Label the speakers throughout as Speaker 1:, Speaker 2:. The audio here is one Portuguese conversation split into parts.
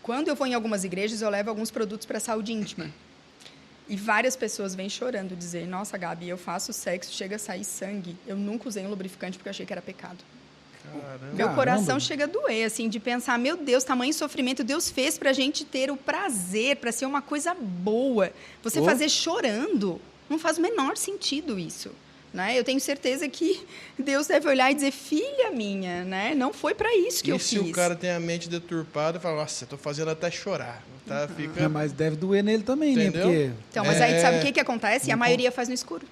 Speaker 1: quando eu vou em algumas igrejas, eu levo alguns produtos para a saúde íntima. E várias pessoas vêm chorando, dizer, nossa, Gabi, eu faço sexo, chega a sair sangue. Eu nunca usei um lubrificante porque eu achei que era pecado.
Speaker 2: Caramba.
Speaker 1: Meu coração chega a doer, assim, de pensar, meu Deus, tamanho sofrimento Deus fez pra gente ter o prazer, pra ser uma coisa boa. Você fazer chorando, não faz o menor sentido isso. Né? Eu tenho certeza que Deus deve olhar e dizer, filha minha, né? Não foi para isso que eu fiz.
Speaker 2: E se o cara tem a mente deturpada e fala, nossa, eu tô fazendo até chorar. Tá? Fica...
Speaker 3: Mas deve doer nele também,
Speaker 2: entendeu?
Speaker 3: né? Porque...
Speaker 1: Então, mas aí sabe o que acontece? E a maioria faz no escuro.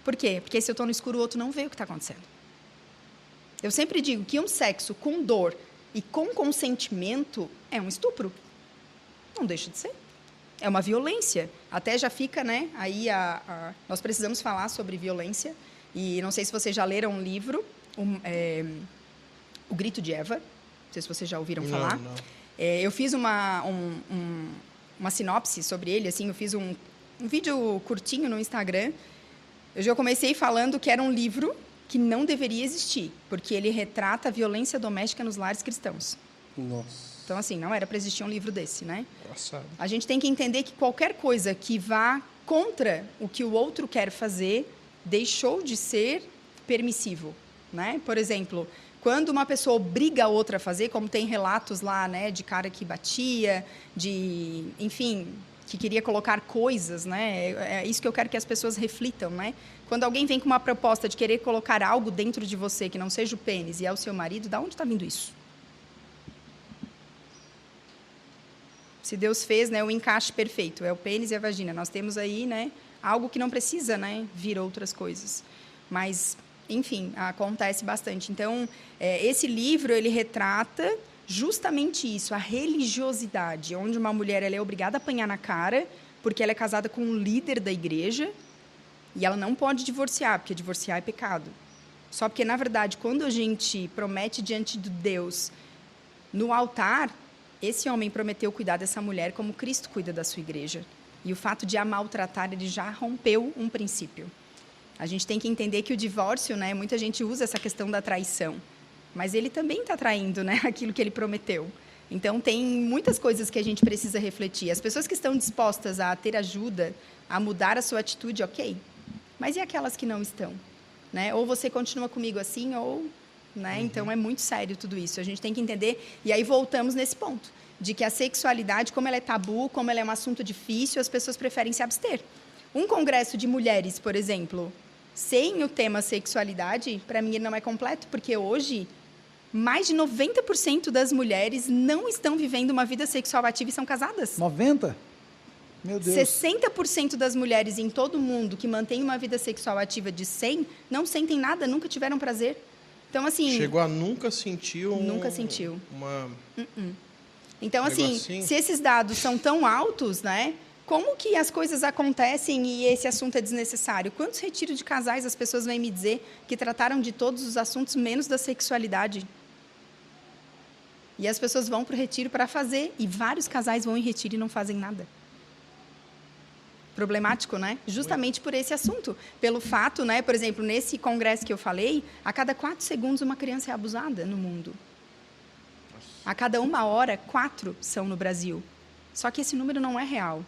Speaker 1: Por quê? Porque se eu estou no escuro, o outro não vê o que está acontecendo. Eu sempre digo que um sexo com dor e com consentimento é um estupro. Não deixa de ser. É uma violência. Até já fica, né? Aí nós precisamos falar sobre violência. E não sei se vocês já leram um livro, O Grito de Eva. Não sei se vocês já ouviram falar.
Speaker 2: Não.
Speaker 1: Eu fiz uma sinopse sobre ele. Assim, eu fiz um vídeo curtinho no Instagram. Eu já comecei falando que era um livro que não deveria existir, porque ele retrata a violência doméstica nos lares cristãos.
Speaker 4: Nossa.
Speaker 1: Então, assim, não era para existir um livro desse, né?
Speaker 2: Engraçado.
Speaker 1: A gente tem que entender que qualquer coisa que vá contra o que o outro quer fazer deixou de ser permissivo, né? Por exemplo, quando uma pessoa obriga a outra a fazer, como tem relatos lá, né, de cara que batia, enfim, que queria colocar coisas, né? É isso que eu quero que as pessoas reflitam, né? Quando alguém vem com uma proposta de querer colocar algo dentro de você que não seja o pênis e é o seu marido, de onde está vindo isso? Se Deus fez, né, o encaixe perfeito, é o pênis e a vagina. Nós temos aí, né, algo que não precisa, né, vir outras coisas. Mas, enfim, acontece bastante. Então, esse livro, ele retrata justamente isso, a religiosidade, onde uma mulher ela é obrigada a apanhar na cara, porque ela é casada com um líder da igreja, e ela não pode divorciar, porque divorciar é pecado. Só porque, na verdade, quando a gente promete diante de Deus, no altar, esse homem prometeu cuidar dessa mulher como Cristo cuida da sua igreja. E o fato de a maltratar, ele já rompeu um princípio. A gente tem que entender que o divórcio, né, muita gente usa essa questão da traição, mas ele também está traindo, né, aquilo que ele prometeu. Então, tem muitas coisas que a gente precisa refletir. As pessoas que estão dispostas a ter ajuda, a mudar a sua atitude, ok. Mas e aquelas que não estão? Né? Ou você continua comigo assim, ou... Né? Então, é muito sério tudo isso. A gente tem que entender. E aí, voltamos nesse ponto, de que a sexualidade, como ela é tabu, como ela é um assunto difícil, as pessoas preferem se abster. Um congresso de mulheres, por exemplo, sem o tema sexualidade, para mim, ele não é completo, porque hoje, mais de 90% das mulheres não estão vivendo uma vida sexual ativa e são casadas.
Speaker 3: 90%? Meu Deus.
Speaker 1: 60% das mulheres em todo o mundo que mantêm uma vida sexual ativa de 100 não sentem nada, nunca tiveram prazer. Então, assim...
Speaker 2: Chegou a nunca sentir
Speaker 1: Nunca sentiu.
Speaker 2: Uma...
Speaker 1: Então, assim, se esses dados são tão altos, né? Como que as coisas acontecem e esse assunto é desnecessário? Quantos retiros de casais as pessoas vêm me dizer que trataram de todos os assuntos, menos da sexualidade? E as pessoas vão para o retiro para fazer, e vários casais vão em retiro e não fazem nada. Problemático, né? Justamente por esse assunto. Pelo fato, né? Por exemplo, nesse congresso que eu falei, a cada 4 segundos uma criança é abusada no mundo. A cada 1 hora, 4 são no Brasil. Só que esse número não é real,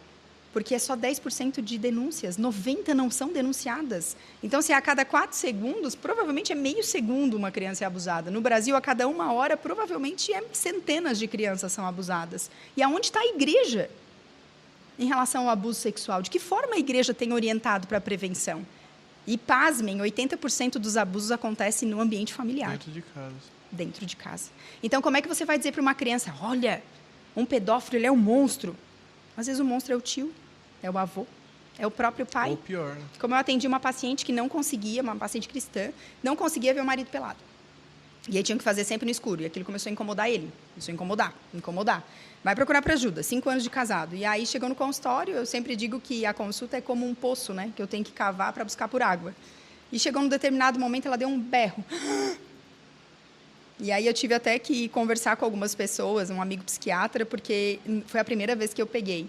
Speaker 1: porque é só 10% de denúncias, 90% não são denunciadas. Então, se a cada 4 segundos, provavelmente é meio segundo uma criança é abusada. No Brasil, a cada 1 hora, provavelmente centenas de crianças são abusadas. E aonde está a igreja em relação ao abuso sexual? De que forma a igreja tem orientado para a prevenção? E, pasmem, 80% dos abusos acontecem no ambiente familiar.
Speaker 2: Dentro de casa.
Speaker 1: Dentro de casa. Então, como é que você vai dizer para uma criança, olha, um pedófilo, ele é um monstro? Às vezes o monstro é o tio, é o avô, é o próprio pai.
Speaker 2: Ou pior, né? Como
Speaker 1: eu atendi uma paciente que não conseguia, uma paciente cristã, não conseguia ver o marido pelado. E aí tinha que fazer sempre no escuro. E aquilo começou a incomodar ele. Começou a incomodar. Vai procurar para ajuda. 5 anos de casado. E aí, chegou no consultório, eu sempre digo que a consulta é como um poço, né? Que eu tenho que cavar para buscar por água. E chegou num determinado momento, ela deu um berro. E aí eu tive até que conversar com algumas pessoas, um amigo psiquiatra, porque foi a primeira vez que eu peguei.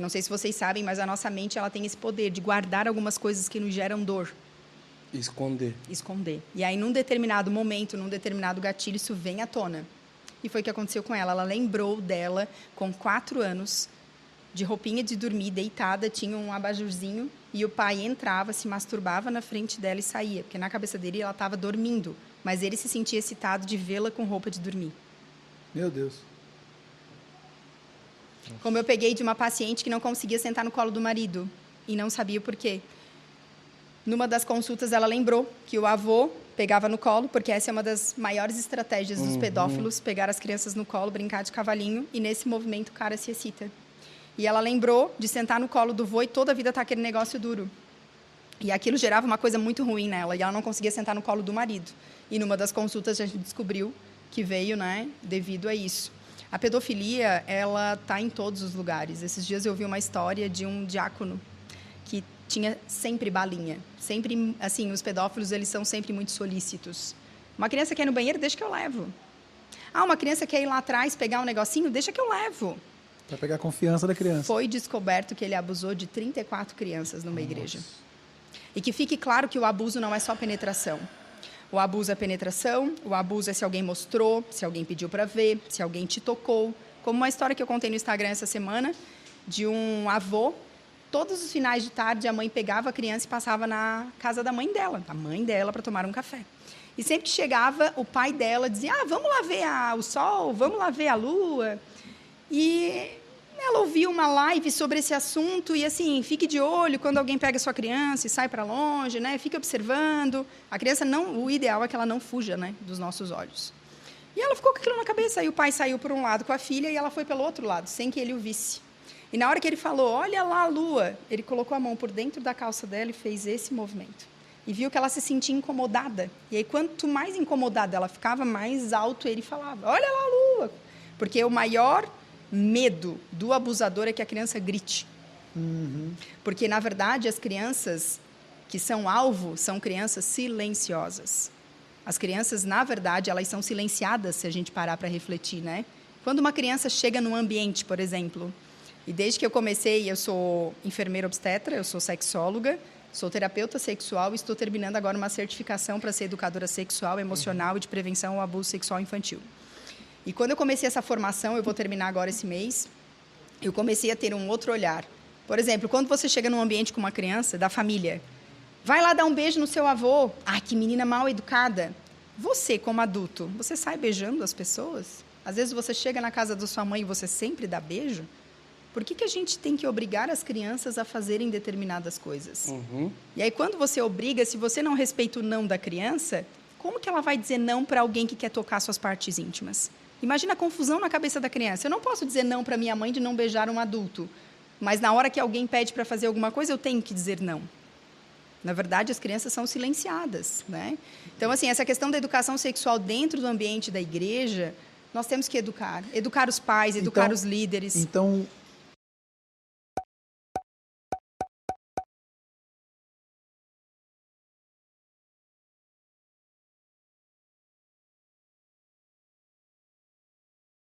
Speaker 1: Não sei se vocês sabem, mas a nossa mente ela tem esse poder de guardar algumas coisas que nos geram dor.
Speaker 4: Esconder.
Speaker 1: E aí, num determinado momento, num determinado gatilho, isso vem à tona. E foi o que aconteceu com ela. Ela lembrou dela com 4 anos, de roupinha de dormir, deitada, tinha um abajurzinho, e o pai entrava, se masturbava na frente dela e saía, porque na cabeça dele ela estava dormindo, mas ele se sentia excitado de vê-la com roupa de dormir.
Speaker 3: Meu Deus.
Speaker 1: Como eu peguei de uma paciente que não conseguia sentar no colo do marido e não sabia o porquê. Numa das consultas, ela lembrou que o avô pegava no colo, porque essa é uma das maiores estratégias dos pedófilos, pegar as crianças no colo, brincar de cavalinho, e nesse movimento o cara se excita. E ela lembrou de sentar no colo do vô e toda a vida tá aquele negócio duro. E aquilo gerava uma coisa muito ruim nela, e ela não conseguia sentar no colo do marido. E numa das consultas a gente descobriu que veio, né, devido a isso. A pedofilia, ela tá em todos os lugares. Esses dias eu vi uma história de um diácono que tinha sempre balinha. Sempre, assim, os pedófilos, eles são sempre muito solícitos. Uma criança quer ir no banheiro, deixa que eu levo. Ah, uma criança quer ir lá atrás pegar um negocinho, deixa que eu levo.
Speaker 3: Para pegar a confiança da criança.
Speaker 1: Foi descoberto que ele abusou de 34 crianças numa igreja. E que fique claro que o abuso não é só penetração. O abuso é penetração, o abuso é se alguém mostrou, se alguém pediu para ver, se alguém te tocou. Como uma história que eu contei no Instagram essa semana, de um avô. Todos os finais de tarde, a mãe pegava a criança e passava na casa da mãe dela, para tomar um café. E sempre que chegava, o pai dela dizia, vamos lá ver o sol, vamos lá ver a lua. E ela ouviu uma live sobre esse assunto e, assim, fique de olho quando alguém pega a sua criança e sai para longe, né? Fique observando. A criança o ideal é que ela não fuja, né, dos nossos olhos. E ela ficou com aquilo na cabeça. Aí o pai saiu por um lado com a filha e ela foi pelo outro lado, sem que ele o visse. E na hora que ele falou, olha lá a lua, ele colocou a mão por dentro da calça dela e fez esse movimento. E viu que ela se sentia incomodada. E aí, quanto mais incomodada ela ficava, mais alto ele falava, olha lá a lua. Porque o maior medo do abusador é que a criança grite. Porque, na verdade, as crianças que são alvo são crianças silenciosas. As crianças, na verdade, elas são silenciadas, se a gente parar para refletir, né? Quando uma criança chega num ambiente, por exemplo, e desde que eu comecei, eu sou enfermeira obstetra, eu sou sexóloga, sou terapeuta sexual e estou terminando agora uma certificação para ser educadora sexual, emocional e de prevenção ao abuso sexual infantil. E quando eu comecei essa formação, eu vou terminar agora esse mês, eu comecei a ter um outro olhar. Por exemplo, quando você chega num ambiente com uma criança, da família, vai lá dar um beijo no seu avô. Ah, que menina mal educada. Você, como adulto, você sai beijando as pessoas? Às vezes você chega na casa da sua mãe e você sempre dá beijo? Por que a gente tem que obrigar as crianças a fazerem determinadas coisas? E aí, quando você obriga, se você não respeita o não da criança, como que ela vai dizer não para alguém que quer tocar suas partes íntimas? Imagina a confusão na cabeça da criança. Eu não posso dizer não para minha mãe de não beijar um adulto, mas na hora que alguém pede para fazer alguma coisa, eu tenho que dizer não. Na verdade, as crianças são silenciadas, né? Então, assim, essa questão da educação sexual dentro do ambiente da igreja, nós temos que educar. Educar os pais, educar os líderes.
Speaker 3: Então,